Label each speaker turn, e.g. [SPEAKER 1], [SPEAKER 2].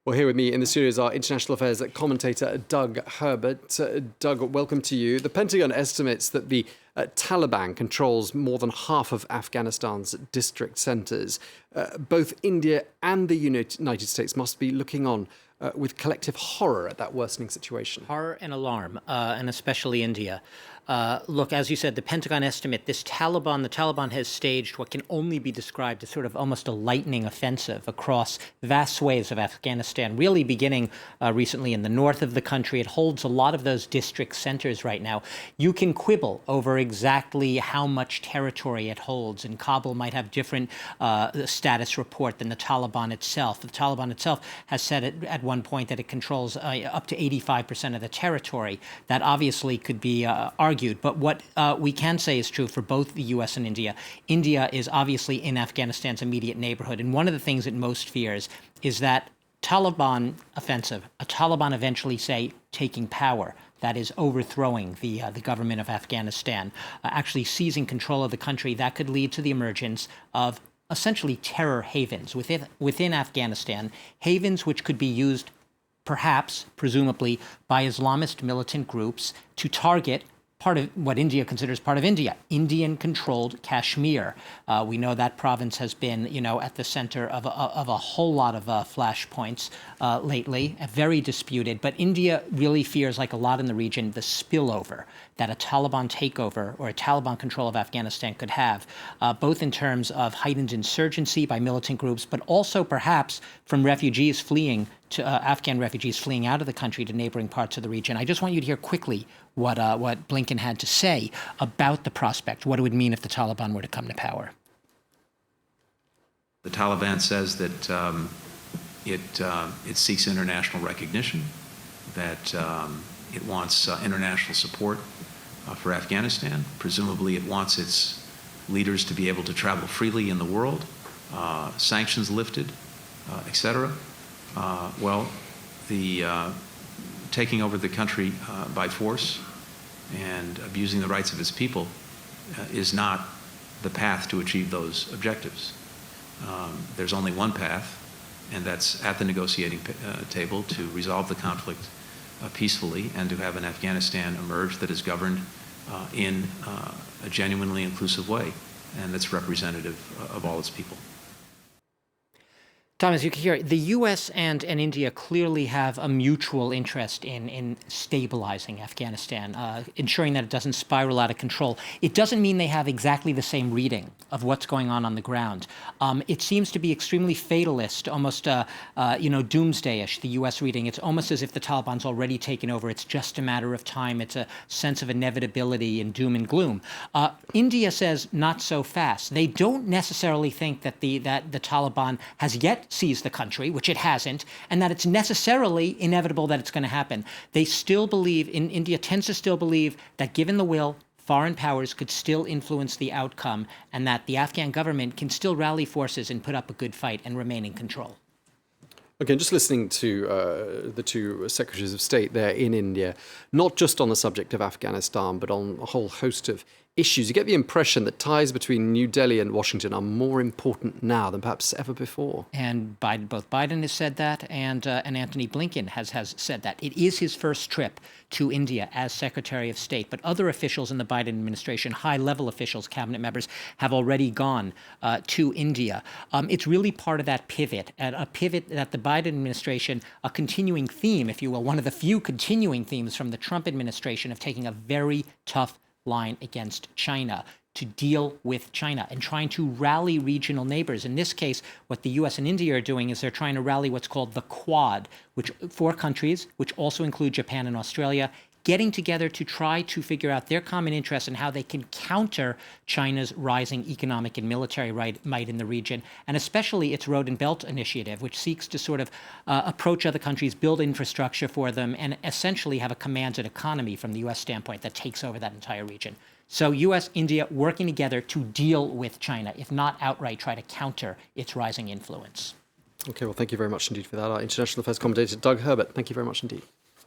[SPEAKER 1] Well, here with me in the studio is our international affairs commentator, Doug Herbert. Doug, welcome to you. The Pentagon estimates that the Taliban controls more than half of Afghanistan's district centres. Both India and the United States must be looking on with collective horror at that worsening situation.
[SPEAKER 2] Horror and alarm, and especially India. Look, as you said, the Pentagon estimate, the Taliban has staged what can only be described as sort of almost a lightning offensive across vast swathes of Afghanistan, really beginning recently in the north of the country. It holds a lot of those district centers right now. You can quibble over exactly how much territory it holds, and Kabul might have different status report than the Taliban itself. The Taliban itself has said at one point that it controls up to 85% of the territory. That obviously could be argued. But what we can say is true for both the U.S. and India. India is obviously in Afghanistan's immediate neighborhood. And one of the things it most fears is that Taliban offensive, a Taliban eventually, say, taking power, that is overthrowing the government of Afghanistan, actually seizing control of the country, that could lead to the emergence of essentially terror havens within Afghanistan, havens which could be used perhaps, presumably, by Islamist militant groups to target part of what India considers part of India, Indian-controlled Kashmir. We know that province has been, at the center of a whole lot of flashpoints lately, very disputed. But India really fears, like a lot in the region, the spillover that a Taliban takeover or a Taliban control of Afghanistan could have, both in terms of heightened insurgency by militant groups, but also perhaps from refugees fleeing to Afghan refugees fleeing out of the country to neighboring parts of the region. I just want you to hear quickly what Blinken had to say about the prospect, what it would mean if the Taliban were to come to power.
[SPEAKER 3] The Taliban says that it seeks international recognition, that it wants international support for Afghanistan. Presumably, it wants its leaders to be able to travel freely in the world, sanctions lifted, etc. Well, the taking over the country by force and abusing the rights of its people is not the path to achieve those objectives. There's only one path, and that's at the negotiating table to resolve the conflict peacefully and to have an Afghanistan emerge that is governed in a genuinely inclusive way and that's representative of all its people.
[SPEAKER 2] Thomas, you can hear the U.S. and India clearly have a mutual interest in stabilizing Afghanistan, ensuring that it doesn't spiral out of control. It doesn't mean they have exactly the same reading of what's going on the ground. It seems to be extremely fatalist, almost doomsday-ish, the U.S. reading. It's almost as if the Taliban's already taken over. It's just a matter of time. It's a sense of inevitability and doom and gloom. India says not so fast. They don't necessarily think that the Taliban has yet seized the country, which it hasn't, and that it's necessarily inevitable that it's going to happen. They still believe, India tends to still believe that given the will, foreign powers could still influence the outcome and that the Afghan government can still rally forces and put up a good fight and remain in control.
[SPEAKER 1] Okay, just listening to the two secretaries of state there in India, not just on the subject of Afghanistan, but on a whole host of issues, you get the impression that ties between New Delhi and Washington are more important now than perhaps ever before.
[SPEAKER 2] And both Biden has said that, and Antony Blinken has said that. It is his first trip to India as Secretary of State, but other officials in the Biden administration, high-level officials, cabinet members, have already gone to India. It's really part of that pivot, a pivot that the Biden administration, a continuing theme, if you will, one of the few continuing themes from the Trump administration of taking a very tough line against China, to deal with China and trying to rally regional neighbors. In this case, what the U.S. and India are doing is they're trying to rally what's called the Quad, which 4 countries, which also include Japan and Australia, getting together to try to figure out their common interests and how they can counter China's rising economic and military might in the region, and especially its Road and Belt Initiative, which seeks to sort of approach other countries, build infrastructure for them, and essentially have a commanded economy from the U.S. standpoint that takes over that entire region. So U.S., India working together to deal with China, if not outright try to counter its rising influence.
[SPEAKER 1] Okay, well, thank you very much indeed for that. Our international affairs commentator, Doug Herbert, thank you very much indeed.